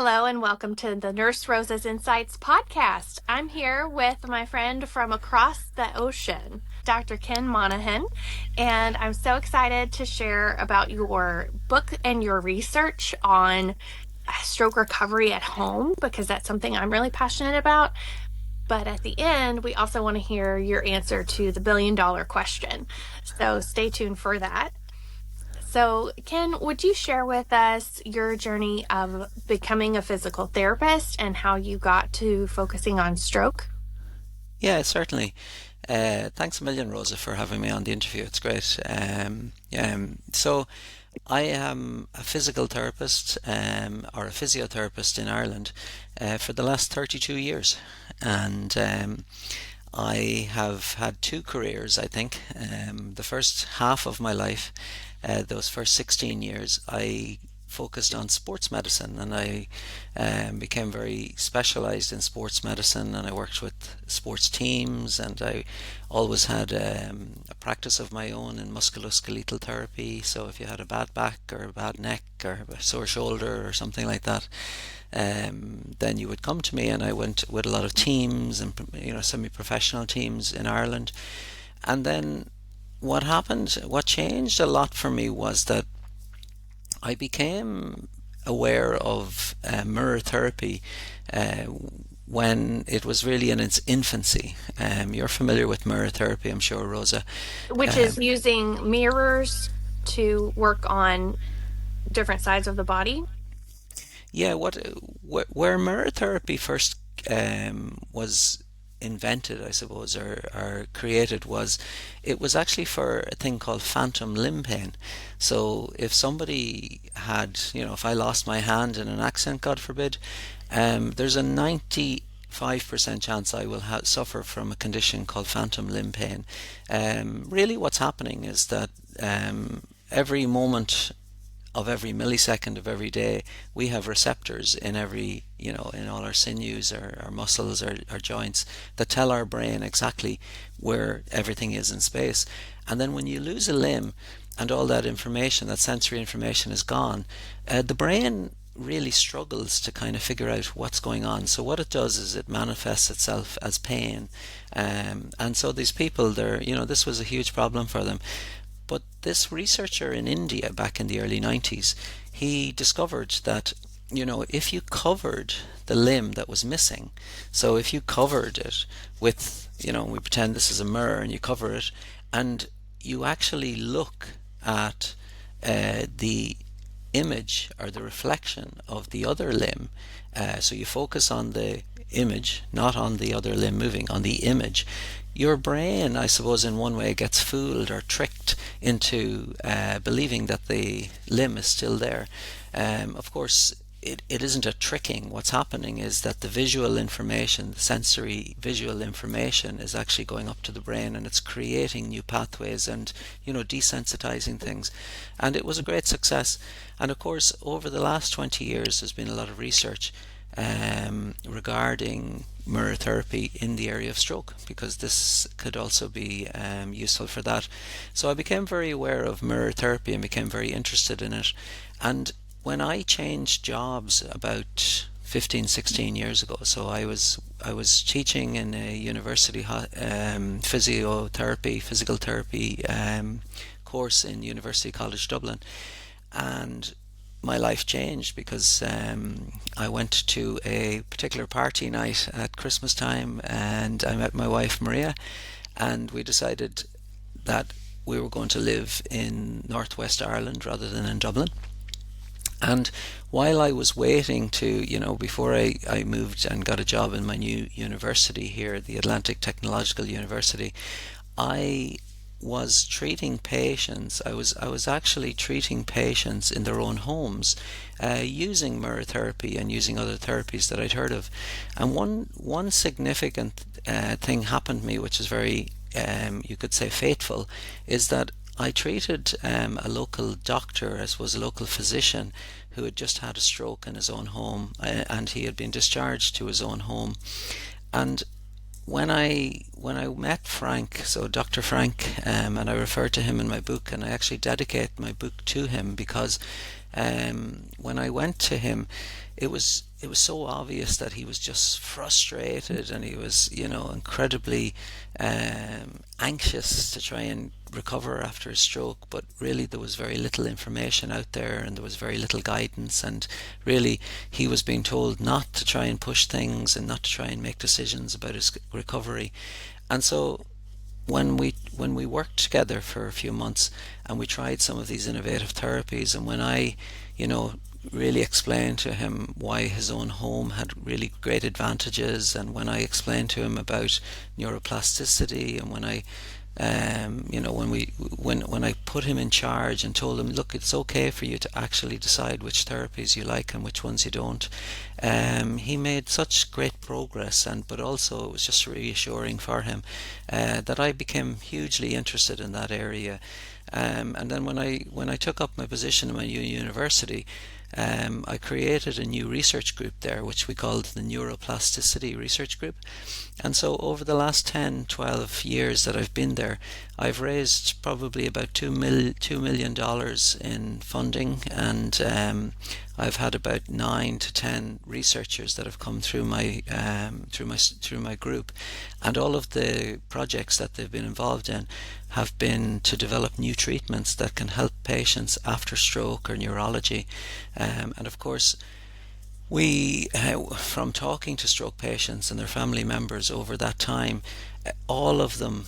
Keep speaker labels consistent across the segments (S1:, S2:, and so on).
S1: Hello and welcome to the Nurse Rosa's Insights podcast. I'm here with my friend from across the ocean, Dr. Ken Monaghan, and I'm so excited to share about your book and your research on stroke recovery at home because that's something I'm really passionate about. But at the end, we also want to hear your answer to the billion-dollar question. So stay tuned for that. So, Ken, would you share with us your journey of becoming a physical therapist and how you got to focusing on stroke?
S2: Yeah, certainly. Thanks a million, Rosa, for having me on the interview. It's great. So I am a physical therapist or a physiotherapist in Ireland for the last 32 years. And I have had two careers, I think. The first half of my life, those first 16 years, I focused on sports medicine, and I became very specialized in sports medicine, and I worked with sports teams, and I always had a practice of my own in musculoskeletal therapy. So if you had a bad back or a bad neck or a sore shoulder or something like that, then you would come to me, and I went with a lot of teams and semi-professional teams in Ireland. And then what changed a lot for me was that I became aware of mirror therapy uh, when it was really in its infancy. You're familiar with mirror therapy, I'm sure, Rosa.
S1: Which is
S2: Um,
S1: using mirrors to work on different sides of the body.
S2: yeah, where mirror therapy first was invented, I suppose, or created, was it was actually for a thing called phantom limb pain. So if somebody had, if I lost my hand in an accident, God forbid, there's a 95% chance I will suffer from a condition called phantom limb pain. Really, what's happening is that every moment of every millisecond of every day, we have receptors in in all our sinews, our muscles, our joints, that tell our brain exactly where everything is in space. And then when you lose a limb and all that information, that sensory information is gone, the brain really struggles to kind of figure out what's going on. So what it does is it manifests itself as pain. And so these people, this was a huge problem for them. But this researcher in India back in the early 90s, he discovered that, if you covered the limb that was missing, so if you covered it with, we pretend this is a mirror and you cover it, and you actually look at the image or the reflection of the other limb, so you focus on the image, not on the other limb moving, on the image, your brain, I suppose, in one way gets fooled or tricked into believing that the limb is still there. Of course, it isn't a tricking. What's happening is that the visual information, the sensory visual information, is actually going up to the brain, and it's creating new pathways and, desensitizing things. And it was a great success. And of course, over the last 20 years, there's been a lot of research regarding mirror therapy in the area of stroke, because this could also be useful for that. So I became very aware of mirror therapy and became very interested in it. And when I changed jobs about 15, 16 years ago, so I was teaching in a university physiotherapy, physical therapy course in University College Dublin, and my life changed because I went to a particular party night at Christmas time, and I met my wife Maria, and we decided that we were going to live in Northwest Ireland rather than in Dublin. And while I was waiting before I moved and got a job in my new university here, the Atlantic Technological University, I was treating patients. I was actually treating patients in their own homes, using mirror therapy and using other therapies that I'd heard of. And one significant thing happened to me, which is very, you could say, fateful, is that I treated a local doctor, as was a local physician, who had just had a stroke in his own home, and he had been discharged to his own home. And when I met Frank, so Dr. Frank, and I refer to him in my book, and I actually dedicate my book to him because When I went to him, it was so obvious that he was just frustrated, and he was, incredibly anxious to try and recover after a stroke. But really, there was very little information out there, and there was very little guidance. And really, he was being told not to try and push things and not to try and make decisions about his recovery. And so when we worked together for a few months and we tried some of these innovative therapies, and when I, you know, really explained to him why his own home had really great advantages, and when I explained to him about neuroplasticity, and when I when I put him in charge and told him, look, it's okay for you to actually decide which therapies you like and which ones you don't, he made such great progress. And but also it was just reassuring for him that I became hugely interested in that area. And then when I took up my position in my university, I created a new research group there, which we called the Neuroplasticity Research Group. And so over the last 10, 12 years that I've been there, I've raised probably about $2 million in funding, and I've had about 9 to 10 researchers that have come through my group, and all of the projects that they've been involved in have been to develop new treatments that can help patients after stroke or neurology. And of course, from talking to stroke patients and their family members over that time, all of them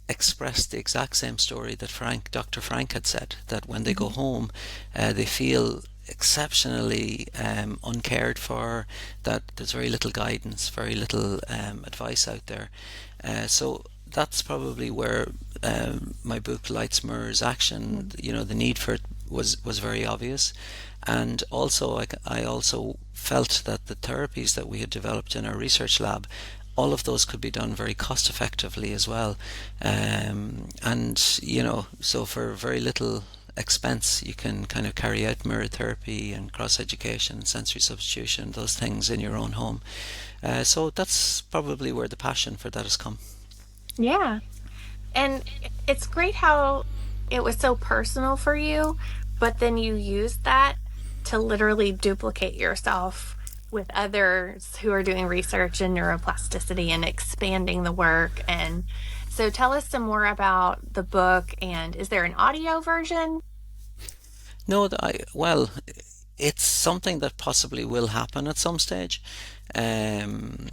S2: expressed the exact same story that Dr. Frank had said, that when they go home, they feel exceptionally uncared for, that there's very little guidance, very little advice out there. So that's probably where my book Lights, Mirrors, Action, the need for it was very obvious. And also I also felt that the therapies that we had developed in our research lab, all of those could be done very cost effectively as well. And so for very little expense, you can kind of carry out mirror therapy and cross education, sensory substitution, those things in your own home. So that's probably where the passion for that has come.
S1: Yeah. And it's great how it was so personal for you, but then you used that to literally duplicate yourself with others who are doing research in neuroplasticity and expanding the work. And so tell us some more about the book. And is there an audio version?
S2: No, well, it's something that possibly will happen at some stage. Um,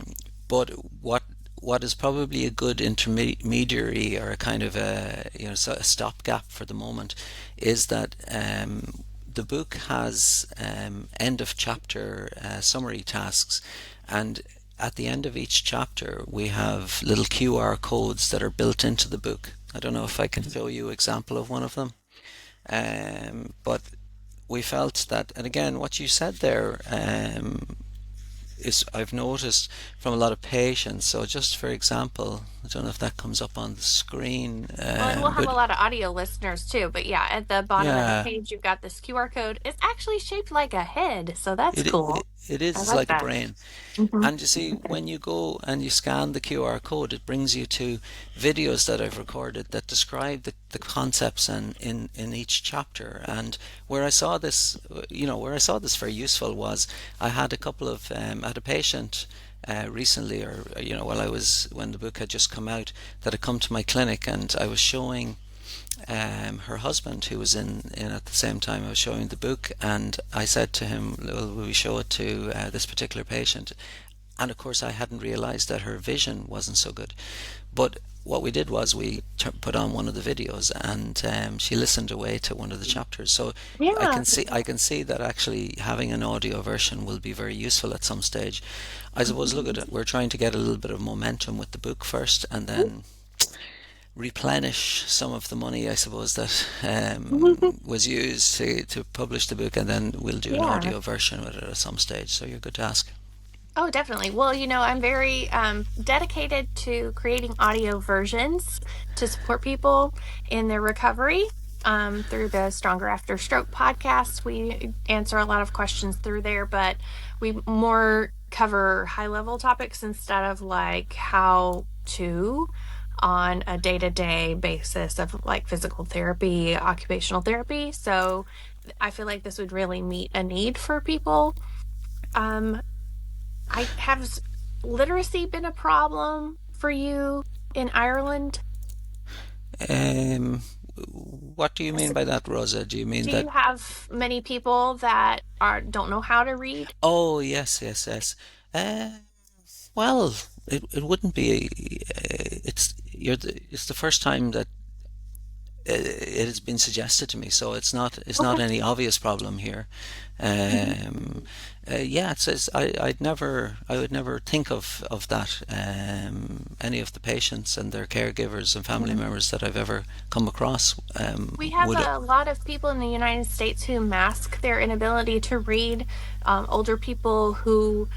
S2: but what is probably a good intermediary, or a kind of a stopgap for the moment, is that the book has end of chapter summary tasks, and at the end of each chapter we have little QR codes that are built into the book. I don't know if I can show you an example of one of them. But we felt that, and again, what you said there is I've noticed from a lot of patients. So just for example, I don't know if that comes up on the screen,
S1: Well, and we'll have a
S2: but
S1: lot of audio listeners too. But yeah, at the bottom of the
S2: yeah,
S1: page, you've got this QR code. It's actually shaped like a head. So that's
S2: it
S1: cool.
S2: it
S1: I
S2: is
S1: like
S2: like a
S1: that.
S2: brain.
S1: Hmm.
S2: And you see, when you go and you scan the QR code, it brings you to videos that I've recorded that describe the concepts in each chapter. And where I saw this, where I saw this very useful was I had a couple of, I had a patient recently, or while when the book had just come out, that had come to my clinic, and I was showing her husband, who was in at the same time I was showing the book, and I said to him, well, will we show it to this particular patient? And of course I hadn't realized that her vision wasn't so good. But what we did was we put on one of the videos, and she listened away to one of the chapters. So
S1: Yeah.
S2: I can see that actually having an audio version will be very useful at some stage. I suppose, look at it, we're trying to get a little bit of momentum with the book first, and then replenish some of the money, I suppose, that was used to publish the book, and then we'll do an
S1: Yeah.
S2: audio version with it at some stage. So you're good to ask.
S1: Oh, definitely. Well, I'm very dedicated to creating audio versions to support people in their recovery. Through the Stronger After Stroke podcast, we answer a lot of questions through there, but we more cover high level topics instead of like how to on a day to day basis of like physical therapy, occupational therapy. So I feel like this would really meet a need for people. Um, I have literacy been a problem for you in Ireland?
S2: Um, what do you mean
S1: S-
S2: by that, Rosa? Do you mean
S1: Do
S2: that?
S1: you have many people that are don't know how to read?
S2: Oh, yes, yes, yes. Well, it wouldn't be. It's the first time that it has been suggested to me, so it's not
S1: Okay.
S2: any obvious problem here.
S1: Mhm.
S2: Um, yeah, it says I would never think of that. Any of the patients and their caregivers and family
S1: Yeah.
S2: members that I've ever come across
S1: We have
S2: would.
S1: a lot of people in the United States who mask their inability to read. Older people who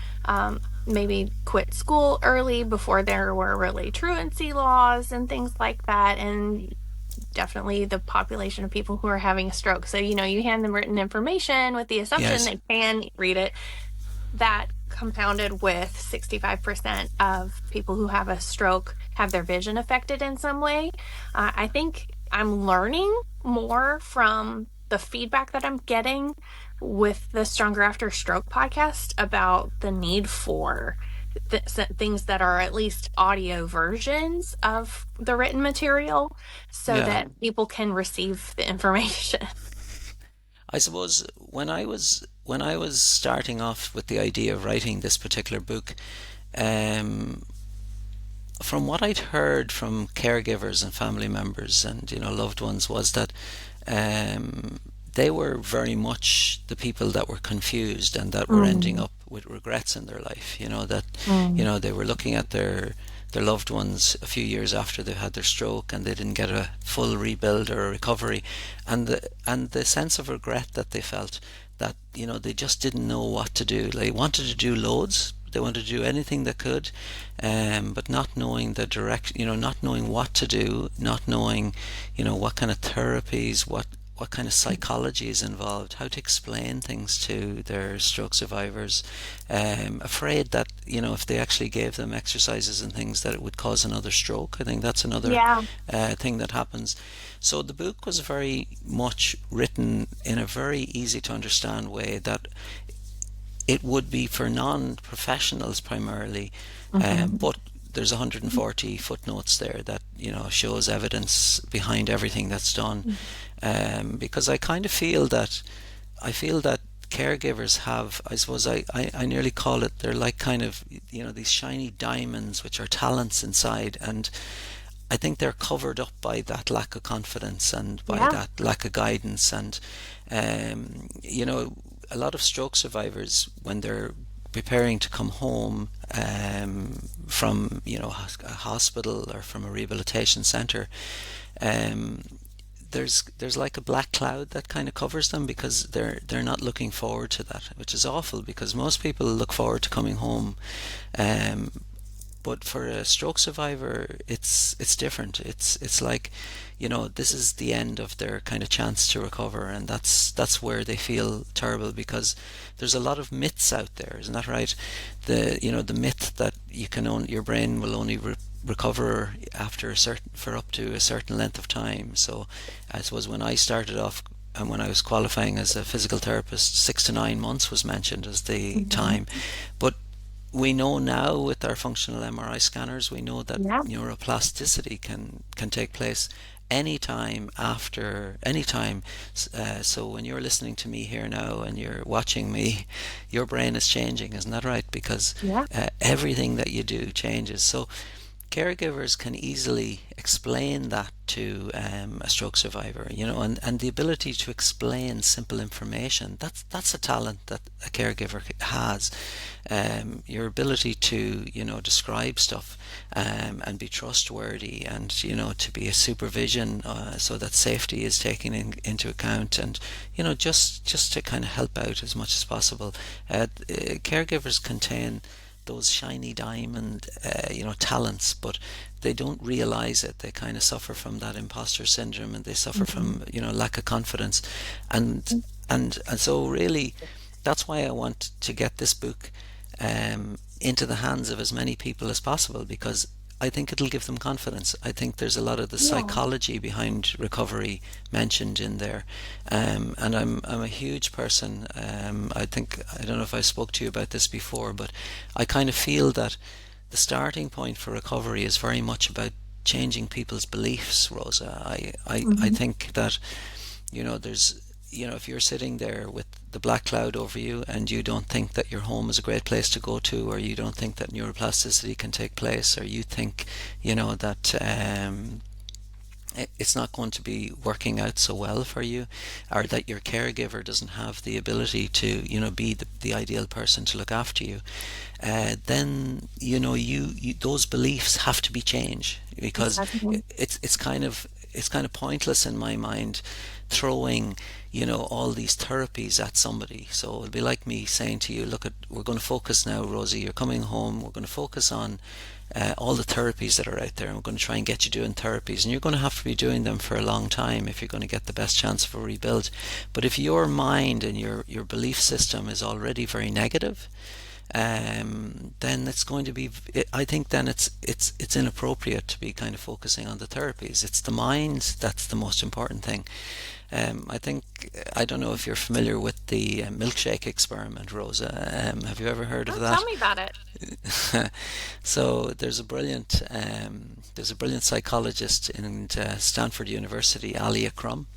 S1: maybe quit school early before there were really truancy laws and things like that. And definitely the population of people who are having a stroke. So, you hand them written information with the assumption
S2: Yes,
S1: they can read it. That compounded with 65% of people who have a stroke have their vision affected in some way. I think I'm learning more from the feedback that I'm getting with the Stronger After Stroke podcast about the need for things that are at least audio versions of the written material so
S2: yeah.
S1: that people can receive the information.
S2: I suppose when I was starting off with the idea of writing this particular book, um, from what I'd heard from caregivers and family members and loved ones was that um, they were very much the people that were confused and that were ending
S1: Mm,
S2: up with regrets in their life. That
S1: mm,
S2: they were looking at their loved ones a few years after they had their stroke and they didn't get a full rebuild or a recovery, and the sense of regret that they felt that they just didn't know what to do. They wanted to do loads. They wanted to do anything they could, but not knowing the direct, not knowing what to do, not knowing, what kind of therapies, what kind of psychology is involved, how to explain things to their stroke survivors, afraid that if they actually gave them exercises and things that it would cause another stroke. I think that's another
S1: yeah.
S2: thing that happens. So the book was very much written in a very easy to understand way that it would be for non-professionals primarily,
S1: Mhm.
S2: but there's 140 footnotes there that shows evidence behind everything that's done, because I feel that caregivers have, I suppose I nearly call it, they're like kind of these shiny diamonds which are talents inside, and I think they're covered up by that lack of confidence and by
S1: Yeah.
S2: that lack of guidance. And a lot of stroke survivors, when they're preparing to come home from a hospital or from a rehabilitation centre, um, there's like a black cloud that kind of covers them because they're not looking forward to that, which is awful because most people look forward to coming home. Um, but for a stroke survivor, it's different. It's like, this is the end of their kind of chance to recover, and that's where they feel terrible because there's a lot of myths out there, isn't that right? The myth that your brain will only recover after for up to a certain length of time. So I suppose when I started off and when I was qualifying as a physical therapist, 6 to 9 months was mentioned as the
S1: Mhm.
S2: time, but we know now with our functional MRI scanners, we know that
S1: Yeah.
S2: neuroplasticity can take place anytime after anytime. So when you're listening to me here now and you're watching me, your brain is changing, isn't that right? Because
S1: Yeah.
S2: everything that you do changes. So caregivers can easily explain that to a stroke survivor, and the ability to explain simple information, that's a talent that a caregiver has. Your ability to, describe stuff and be trustworthy and, to be a supervision so that safety is taken into account and, just to kind of help out as much as possible. Caregivers contain those shiny diamond, talents, but they don't realize it. They kind of suffer from that imposter syndrome, and they suffer
S1: Mhm.
S2: from lack of confidence, and and so really, that's why I want to get this book into the hands of as many people as possible because I think it'll give them confidence. I think there's a lot of the
S1: Yeah.
S2: psychology behind recovery mentioned in there, and I'm a huge person. I think I don't know if I spoke to you about this before, but I kind of feel that the starting point for recovery is very much about changing people's beliefs, Rosa. I
S1: Hmm.
S2: think that there's if you're sitting there with the black cloud over you and you don't think that your home is a great place to go to, or you don't think that neuroplasticity can take place, or you think that it's not going to be working out so well for you, or that your caregiver doesn't have the ability to be the ideal person to look after you, then those beliefs have to be changed, because
S1: Exactly.
S2: it's kind of pointless in my mind throwing all these therapies at somebody. So it'd be like me saying to you, look, we're going to focus now, Rosie, you're coming home, we're going to focus on all the therapies that are out there, and we're going to try and get you doing therapies, and you're going to have to be doing them for a long time if you're going to get the best chance of a rebuild. But if your mind and your belief system is already very negative, then it's going to be. I think then it's inappropriate to be kind of focusing on the therapies. It's the mind that's the most important thing. I think I don't know if you're familiar with the milkshake experiment, Rosa. Have you ever heard of
S1: Oh, tell
S2: that?
S1: me about it.
S2: So there's a brilliant psychologist in Stanford University, Alia Crum,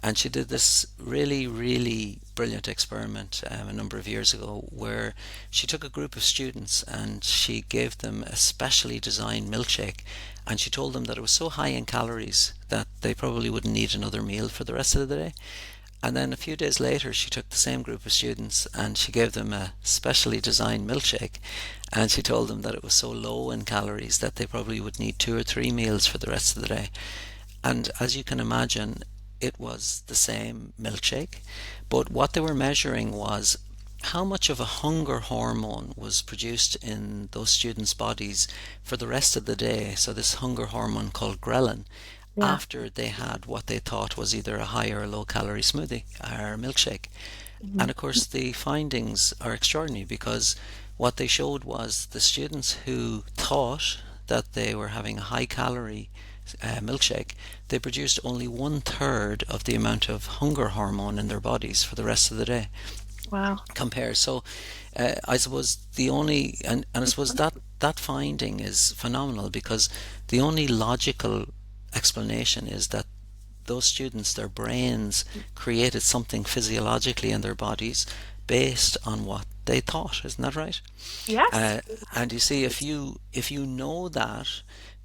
S2: and she did this really, really brilliant experiment a number of years ago, where she took a group of students and she gave them a specially designed milkshake, and she told them that it was so high in calories that they probably wouldn't need another meal for the rest of the day. And then a few days later, she took the same group of students and she gave them a specially designed milkshake. And she told them that it was so low in calories that they probably would need 2 or 3 meals for the rest of the day. And as you can imagine, it was the same milkshake. But what they were measuring was how much of a hunger hormone was produced in those students' bodies for the rest of the day. So, this hunger hormone called ghrelin,
S1: Yeah.
S2: after they had what they thought was either a high or a low calorie smoothie or milkshake.
S1: Hmm.
S2: And of course, the findings are extraordinary, because what they showed was the students who thought that they were having a high calorie milkshake, they produced only 1/3 of the amount of hunger hormone in their bodies for the rest of the day
S1: Wow.
S2: compared. So I suppose and I suppose that finding is phenomenal, because the only logical explanation is that those students, their brains created something physiologically in their bodies based on what they thought. Isn't that right?
S1: Yes.
S2: Uh, and you see, if you know that,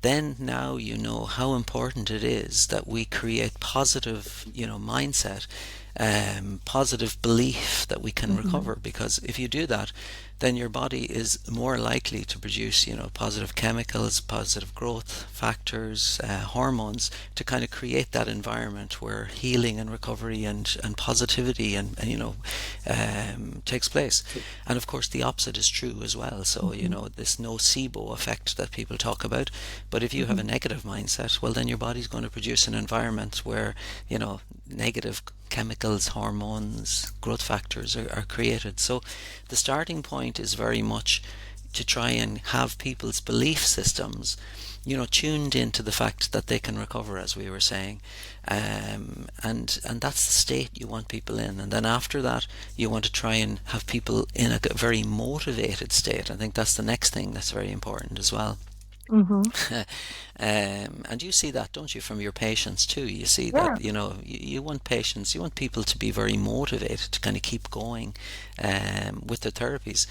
S2: then now you know how important it is that we create positive, mindset, positive belief that we can
S1: Hmm.
S2: recover. Because if you do that, then your body is more likely to produce, positive chemicals, positive growth factors, hormones, to kind of create that environment where healing and recovery and positivity takes place. And of course, the opposite is true as well. So,
S1: Hmm.
S2: this nocebo effect that people talk about. But if you have
S1: Hmm.
S2: a negative mindset, well, then your body's going to produce an environment where, negative chemicals, hormones, growth factors are created. So the starting point is very much to try and have people's belief systems, tuned into the fact that they can recover, as we were saying, and that's the state you want people in. And then after that, you want to try and have people in a very motivated state. I think that's the next thing that's very important as well.
S1: Hmm.
S2: And you see that, don't you, from your patients too? You see that,
S1: Yeah.
S2: you want patients, you want people to be very motivated to kind of keep going with their therapies.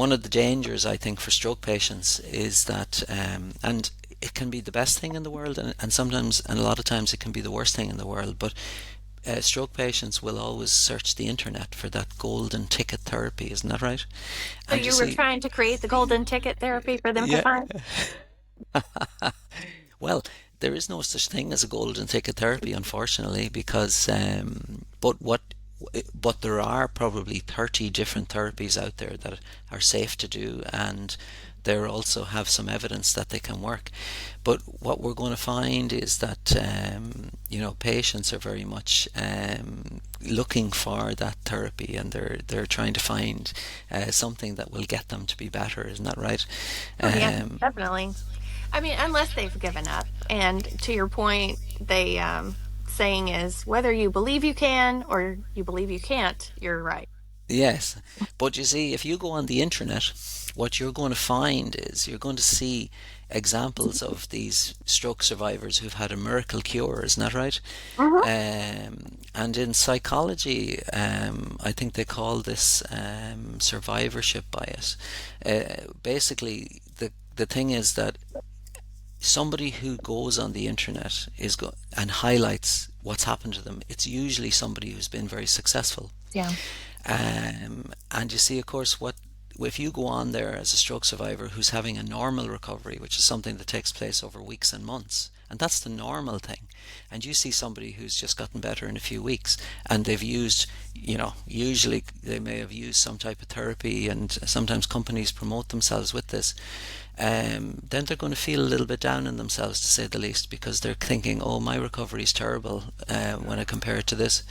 S2: One of the dangers, I think, for stroke patients is that, and it can be the best thing in the world, and sometimes, and a lot of times, it can be the worst thing in the world, but stroke patients will always search the internet for that golden ticket therapy, isn't that right?
S1: So
S2: And you
S1: you were
S2: see,
S1: trying to create the golden ticket therapy for them to
S2: yeah.
S1: find?
S2: Well, there is no such thing as a golden ticket therapy, unfortunately, because but there are probably 30 different therapies out there that are safe to do, and they also have some evidence that they can work. But what we're going to find is that patients are very much looking for that therapy, and they're trying to find something that will get them to be better. Isn't that right?
S1: Oh, yeah,
S2: Um,
S1: definitely. I mean, unless they've given up. And to your point, they saying is whether you believe you can or you believe you can't, you're right.
S2: Yes, but you see, if you go on the internet, what you're going to find is you're going to see examples of these stroke survivors who've had a miracle cure, isn't that right?
S1: Mhm.
S2: And in psychology, I think they call this survivorship bias. Basically, the thing is that somebody who goes on the internet and highlights what's happened to them, it's usually somebody who's been very successful.
S1: Yeah.
S2: And you see, of course, what if you go on there as a stroke survivor who's having a normal recovery, which is something that takes place over weeks and months, and that's the normal thing, and you see somebody who's just gotten better in a few weeks, and they've used, usually they may have used some type of therapy, and sometimes companies promote themselves with this, then they're going to feel a little bit down on themselves, to say the least, because they're thinking, oh, my recovery is terrible when I compare it to this.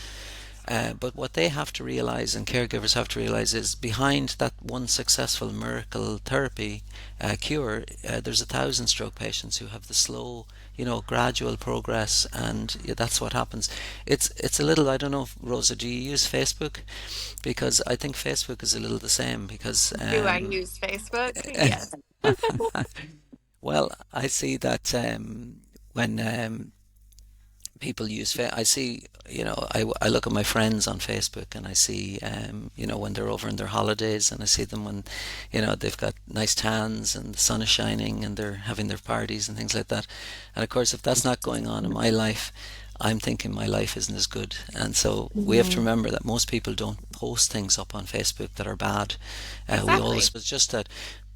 S2: But what they have to realize, and caregivers have to realize, is behind that one successful miracle therapy cure, there's 1,000 stroke patients who have the slow, gradual progress, and yeah, that's what happens. It's a little. I don't know, Rosa, do you use Facebook? Because I think Facebook is a little the same. Because
S1: Do I use Facebook? Yes.
S2: well, I see that when people use I see, I look at my friends on Facebook, and I see, when they're over in their holidays, and I see them when, they've got nice tans and the sun is shining and they're having their parties and things like that. And of course, if that's not going on in my life, I'm thinking my life isn't as good. And so we have to
S1: Mhm.
S2: remember that most people don't post things up on Facebook that are bad. We always,
S1: Exactly.
S2: it's just that,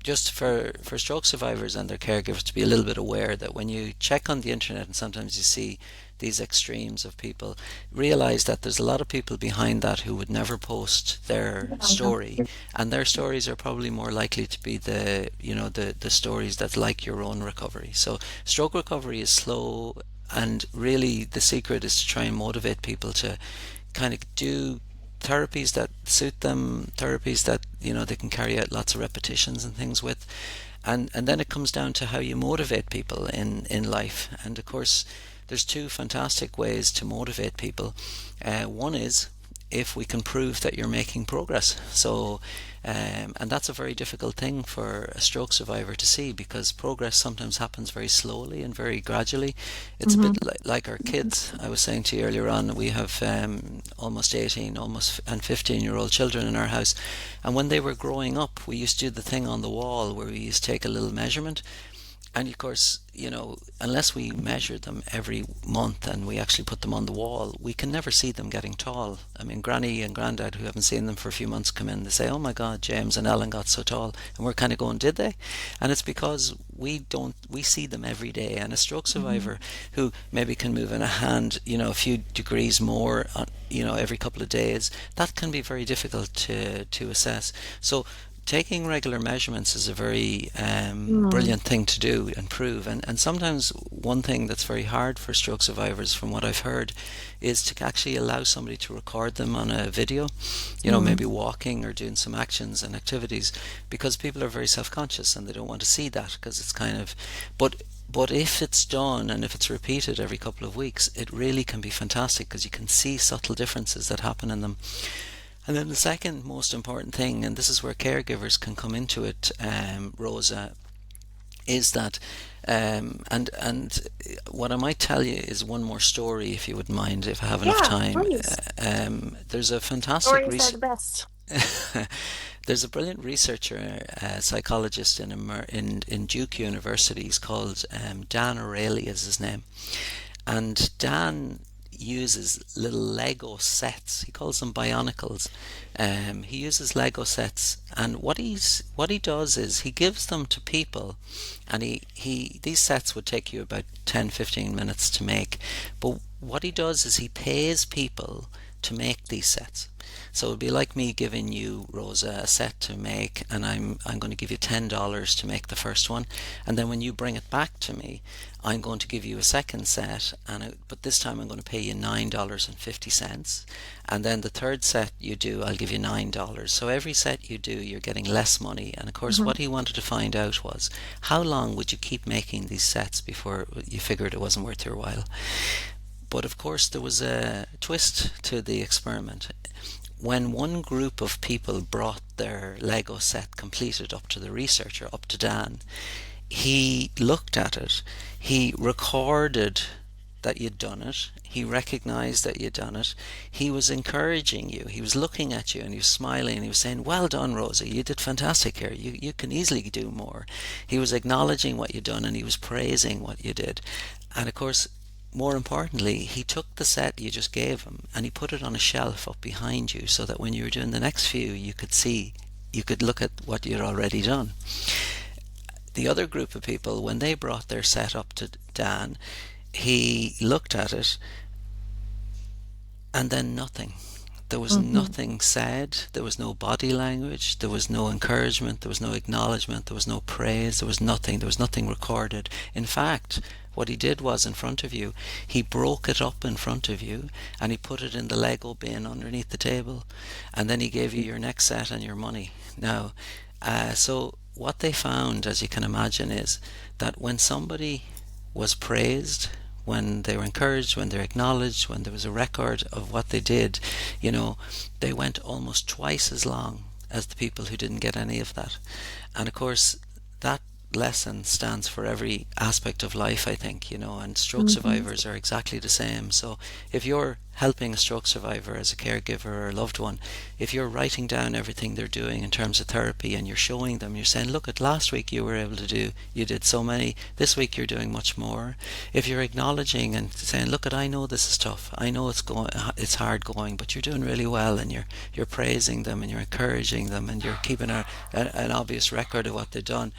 S2: just for stroke survivors and their caregivers to be a little bit aware that when you check on the internet and sometimes you see these extremes of people, realize that there's a lot of people behind that who would never post their story, and their stories are probably more likely to be the stories that like your own recovery. So stroke recovery is slow, and really the secret is to try and motivate people to kind of do therapies that suit them, therapies that they can carry out lots of repetitions and things with, and then it comes down to how you motivate people in life. And of course, there's two fantastic ways to motivate people. One is if we can prove that you're making progress. So, and that's a very difficult thing for a stroke survivor to see, because progress sometimes happens very slowly and very gradually. It's a
S1: Mhm.
S2: bit like our kids. I was saying to you earlier on, we have almost 18, almost and 15-year-old children in our house, and when they were growing up, we used to do the thing on the wall where we used to take a little measurement, and of course, unless we measure them every month and we actually put them on the wall, we can never see them getting tall. I mean, Granny and Grandad, who haven't seen them for a few months, come in, they say, oh my God, James and Ellen got so tall. And we're kind of going, did they? And it's because we see them every day. And a stroke
S1: Mhm.
S2: survivor who maybe can move in a hand, a few degrees more, every couple of days, that can be very difficult to assess. So taking regular measurements is a very
S1: Mhm.
S2: brilliant thing to do and prove. And sometimes one thing that's very hard for stroke survivors, from what I've heard, is to actually allow somebody to record them on a video,
S1: Mhm.
S2: maybe walking or doing some actions and activities, because people are very self-conscious and they don't want to see that, because it's kind of, but if it's done and if it's repeated every couple of weeks, it really can be fantastic, because you can see subtle differences that happen in them. And then the second most important thing, and this is where caregivers can come into it, Rosa, is that, and what I might tell you is one more story, if you wouldn't mind, if I have enough
S1: Yeah,
S2: time.
S1: please.
S2: There's a fantastic
S1: Stories are the best.
S2: there's a brilliant researcher, psychologist in Duke University. He's called Dan O'Reilly is his name, and Dan uses little Lego sets. He calls them bionicles. He uses Lego sets, and what he does is he gives them to people, and he these sets would take you about 10-15 minutes to make. But what he does is he pays people to make these sets. So it'd be like me giving you, Rosa, a set to make, and I'm going to give you $10 to make the first one, and then when you bring it back to me, I'm going to give you a second set, but this time I'm going to pay you $9.50, and then the third set you do, I'll give you $9. So every set you do, you're getting less money. And of course,
S1: Mhm.
S2: what he wanted to find out was how long would you keep making these sets before you figured it wasn't worth your while. But of course, there was a twist to the experiment. When one group of people brought their Lego set completed up to the researcher, up to Dan, he looked at it, he recorded that you'd done it, he recognized that you'd done it, he was encouraging you, he was looking at you and he was smiling and he was saying, well done, Rosa, you did fantastic here, you can easily do more. He was acknowledging what you'd done and he was praising what you did. And of course, more importantly, he took the set you just gave him and he put it on a shelf up behind you so that when you were doing the next few, you could look at what you'd already done. The other group of people, when they brought their set up to Dan, he looked at it and then nothing. There was
S1: Mhm.
S2: nothing said, there was no body language, there was no encouragement, there was no acknowledgement, there was no praise, there was nothing recorded. In fact, what he did was in front of you, he broke it up in front of you and he put it in the Lego bin underneath the table, and then he gave you your next set and your money. Now, so what they found, as you can imagine, is that when somebody was praised, when they were encouraged, when they were acknowledged, when there was a record of what they did, you know, they went almost twice as long as the people who didn't get any of that. And of course, that lesson stands for every aspect of life, I think, and stroke
S1: Mhm.
S2: survivors are exactly the same. So if you're helping a stroke survivor as a caregiver or a loved one, if you're writing down everything they're doing in terms of therapy and you're showing them, you're saying, look, at last week you did so many, this week you're doing much more. If you're acknowledging and saying, look, I know this is tough, I know it's hard going, but you're doing really well, and you're praising them and you're encouraging them and you're keeping an obvious record of what they've done.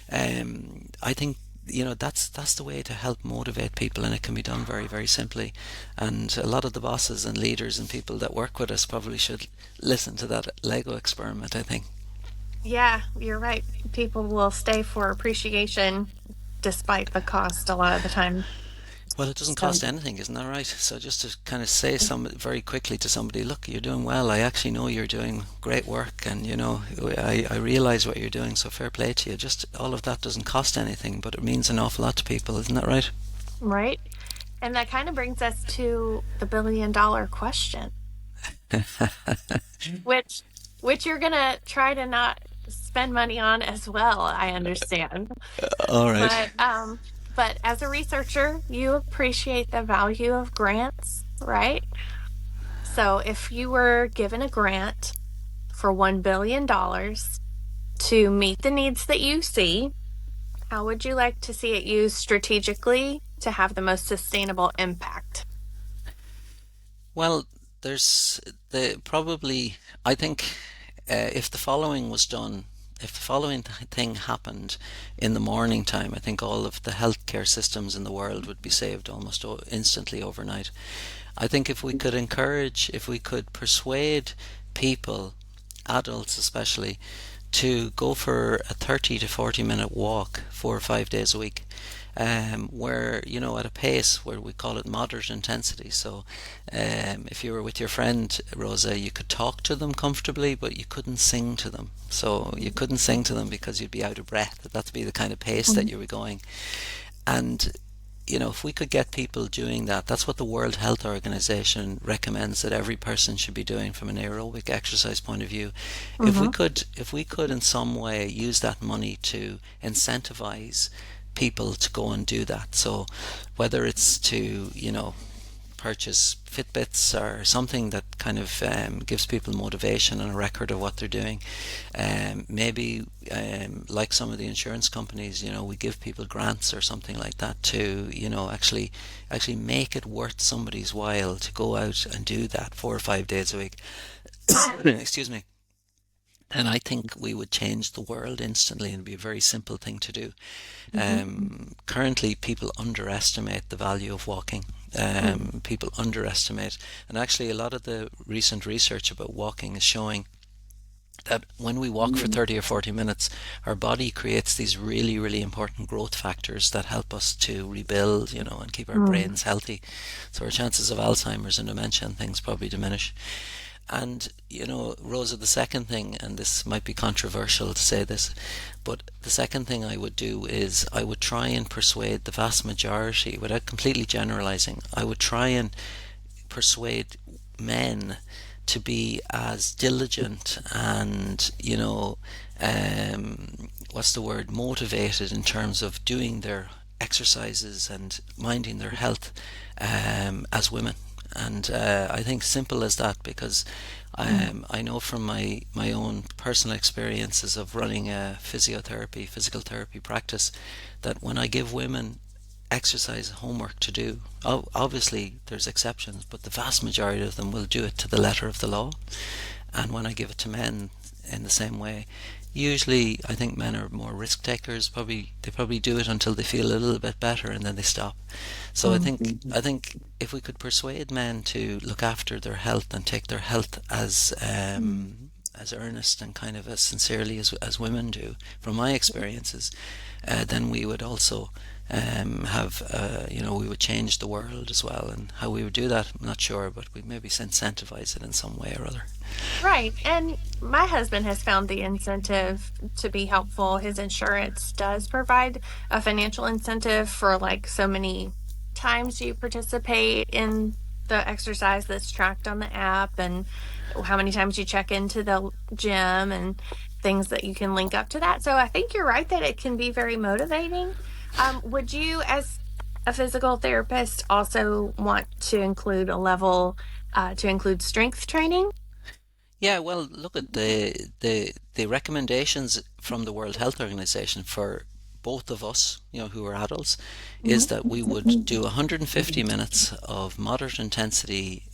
S2: I think that's the way to help motivate people, and it can be done very, very simply. And a lot of the bosses and leaders and people that work with us probably should listen to that Lego experiment, I think.
S1: Yeah, you're right. People will stay for appreciation despite the cost a lot of the time.
S2: Well, it doesn't
S1: So,
S2: cost anything, isn't that right? So just to kind of say very quickly to somebody, look, you're doing well. I actually know you're doing great work, and I realize what you're doing. So fair play to you. Just all of that doesn't cost anything, but it means an awful lot to people, isn't that right?
S1: right? And that kind of brings us to the $1 billion question, which which you're gonna try to not spend money on as well, I understand.
S2: All right.
S1: But as a researcher, you appreciate the value of grants, right? So if you were given a grant for $1 billion to meet the needs that you see, how would you like to see it used strategically to have the most sustainable impact?
S2: Well, there's the probably I think if the following was done, if the following thing happened in the morning time, I think all of the healthcare systems in the world would be saved almost instantly overnight. I think if we could persuade people, adults especially, to go for a 30 to 40-minute walk 4 or 5 days a week, where, at a pace where we call it moderate intensity. So if you were with your friend, Rosa, you could talk to them comfortably, but you couldn't sing to them. So you couldn't sing to them because you'd be out of breath. That'd be the kind of pace that
S1: Mhm.
S2: you were going. And if we could get people doing that, that's what the World Health Organization recommends that every person should be doing from an aerobic exercise point of view.
S1: Mhm.
S2: If we could in some way use that money to incentivize people to go and do that. So whether it's to, purchase Fitbits or something that kind of gives people motivation and a record of what they're doing. Maybe like some of the insurance companies, we give people grants or something like that to, actually make it worth somebody's while to go out and do that 4 or 5 days a week. Excuse me. Then I think we would change the world instantly, and it'd be a very simple thing to do.
S1: Mhm.
S2: Currently, people underestimate the value of walking.
S1: Mm.
S2: people underestimate. And actually, a lot of the recent research about walking is showing that when we walk for 30 or 40 minutes, our body creates these really, really important growth factors that help us to rebuild, and keep our
S1: Mm.
S2: brains healthy. So our chances of Alzheimer's and dementia and things probably diminish. And, Rosa, the second thing, and this might be controversial to say this, but the second thing I would do is I would try and persuade the vast majority, without completely generalizing, I would try and persuade men to be as diligent and, what's the word, motivated in terms of doing their exercises and minding their health as women. And I think simple as that, because
S1: Mm.
S2: I know from my own personal experiences of running a physical therapy practice, that when I give women exercise homework to do, obviously there's exceptions, but the vast majority of them will do it to the letter of the law. And when I give it to men in the same way, usually I think men are more risk takers. They probably do it until they feel a little bit better and then they stop. So I
S1: Mm.
S2: think I think if we could persuade men to look after their health and take their health
S1: Mm.
S2: as earnest and kind of as sincerely as women do, from my experiences, then we would also have, we would change the world as well. And how we would do that, I'm not sure, but we'd maybe incentivize it in some way or other.
S1: Right. And my husband has found the incentive to be helpful. His insurance does provide a financial incentive for like so many times you participate in the exercise that's tracked on the app, and how many times you check into the gym and things that you can link up to that. So I think you're right that it can be very motivating. Would you, as a physical therapist, also want to include a level to include strength training?
S2: Yeah, well, look at the recommendations from the World Health Organization for both of us, who are adults, is that we would do 150 minutes of moderate intensity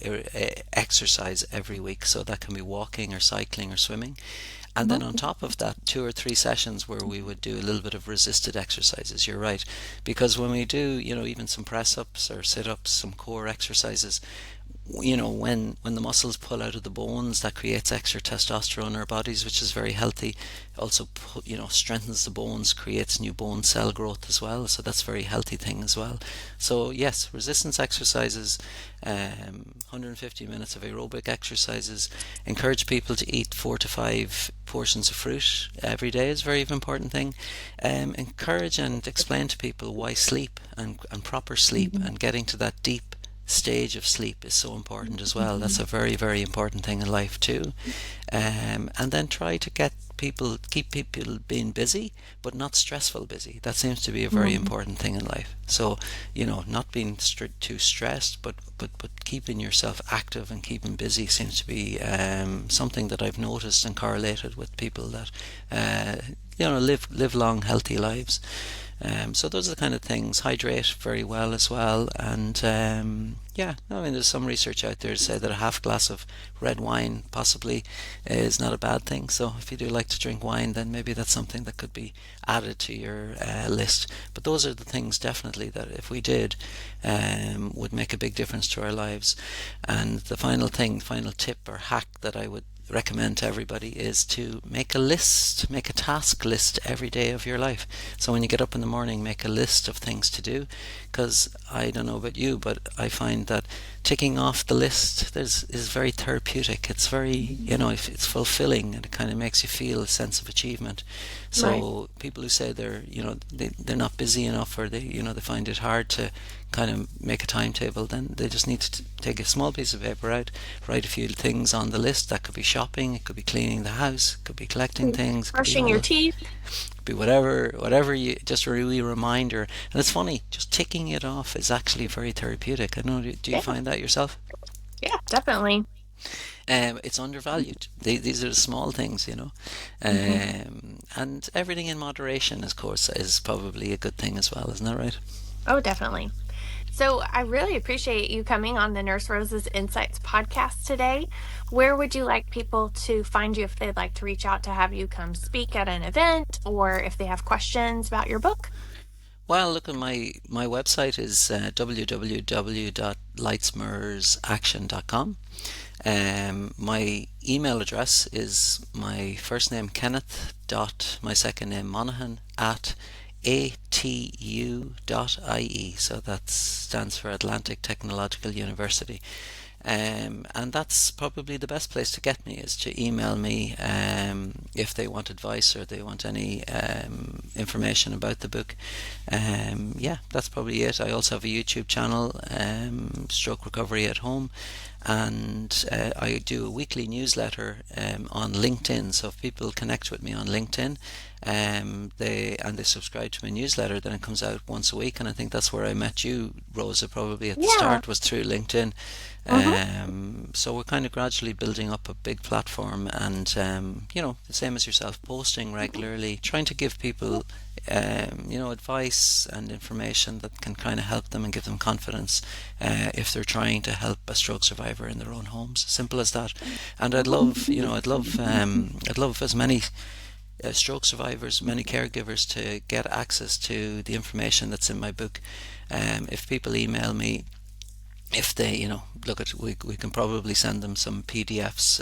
S2: exercise every week. So that can be walking or cycling or swimming. And then on top of that, 2 or 3 sessions where we would do a little bit of resisted exercises. You're right. Because when we do, even some press ups or sit ups, some core exercises, when the muscles pull out of the bones, that creates extra testosterone in our bodies, which is very healthy. Also, strengthens the bones, creates new bone cell growth as well. So that's a very healthy thing as well. So yes, resistance exercises, 150 minutes of aerobic exercises. Encourage people to eat 4 to 5 portions of fruit every day is a very important thing. Encourage and explain to people why sleep and proper sleep and getting to that deep stage of sleep is so important as well. That's a very, very important thing in life too. And then try to keep people being busy, but not stressful busy. That seems to be a very
S1: Mhm.
S2: important thing in life. So, not being too stressed, but keeping yourself active and keeping busy seems to be something that I've noticed and correlated with people that live long, healthy lives. So those are the kind of things. Hydrate very well as well, and yeah, I mean, there's some research out there to say that a half glass of red wine possibly is not a bad thing. So if you do like to drink wine, then maybe that's something that could be added to your list. But those are the things definitely that if we did, would make a big difference to our lives. And the final tip or hack that I would recommend to everybody is to make a task list every day of your life. So when you get up in the morning, make a list of things to do, because I don't know about you, but I find that ticking off the list is very therapeutic. It's very, it's fulfilling, and it kind of makes you feel a sense of achievement.
S1: Right.
S2: So people who say they're not busy enough, or they find it hard to kind of make a timetable, then they just need to take a small piece of paper out, write a few things on the list. That could be shopping, it could be cleaning the house, it could be collecting things, it could be
S1: Brushing your teeth.
S2: whatever you just a really reminder. And it's funny, just ticking it off is actually very therapeutic. I know, do you
S1: Yeah,
S2: find that yourself?
S1: yeah, definitely.
S2: It's undervalued. These are the small things,
S1: Hmm.
S2: and everything in moderation, of course, is probably a good thing as well, isn't that right?
S1: Oh, definitely. So I really appreciate you coming on the Nurse Rose's Insights podcast today. Where would you like people to find you if they'd like to reach out to have you come speak at an event, or if they have questions about your book?
S2: Well, look, my website is www.lightsmirrorsaction.com. My email address is my first name Kenneth dot my second name Monaghan at atu.ie. So that stands for Atlantic Technological University. And that's probably the best place to get me, is to email me if they want advice or they want any information about the book. Yeah, that's probably it. I also have a YouTube channel, Stroke Recovery at Home, and I do a weekly newsletter on LinkedIn. So if people connect with me on LinkedIn, they subscribe to my newsletter, then it comes out once a week. And I think that's where I met you, Rosa, probably at the
S1: Yeah.
S2: start, was through LinkedIn.
S1: Hmm.
S2: So we're kind of gradually building up a big platform, and the same as yourself, posting regularly, trying to give people advice and information that can kind of help them and give them confidence if they're trying to help a stroke survivor in their own homes. Simple as that. And I'd love as many stroke survivors, many caregivers, to get access to the information that's in my book. If people email me, if they, look at, we can probably send them some PDFs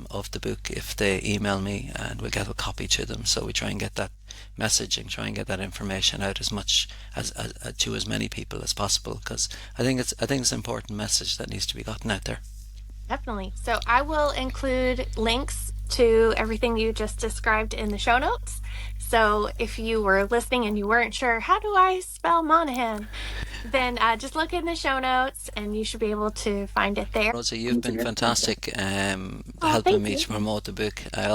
S2: of the book if they email me, and we'll get a copy to them. So we try and get that messaging, try and get that information out as much as to as many people as possible, because I think it's an important message that needs to be gotten out there.
S1: Definitely. So I will include links to everything you just described in the show notes. So if you were listening and you weren't sure, how do I spell Monaghan? Then just look in the show notes and you should be able to find it there.
S2: Rosa, you've been fantastic,
S1: Oh,
S2: helping
S1: thank
S2: me
S1: you.
S2: to promote the book. I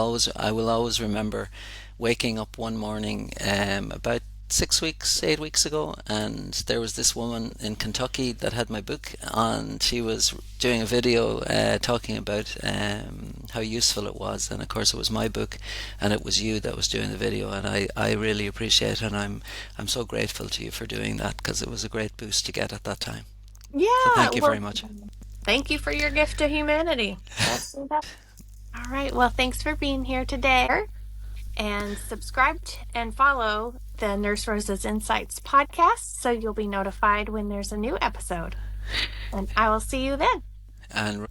S2: will always remember waking up one morning about 6 weeks, 8 weeks ago, and there was this woman in Kentucky that had my book, and she was doing a video talking about how useful it was. And of course, it was my book, and it was you that was doing the video, and I really appreciate it, and I'm so grateful to you for doing that, because it was a great boost to get at that time. So
S1: Yeah.
S2: thank you very
S1: Well,
S2: much.
S1: thank you for your gift to humanity. That's all right. Well, thanks for being here today. And subscribe and follow the Nurse Rosa's Insights podcast so you'll be notified when there's a new episode. And I will see you then.
S2: And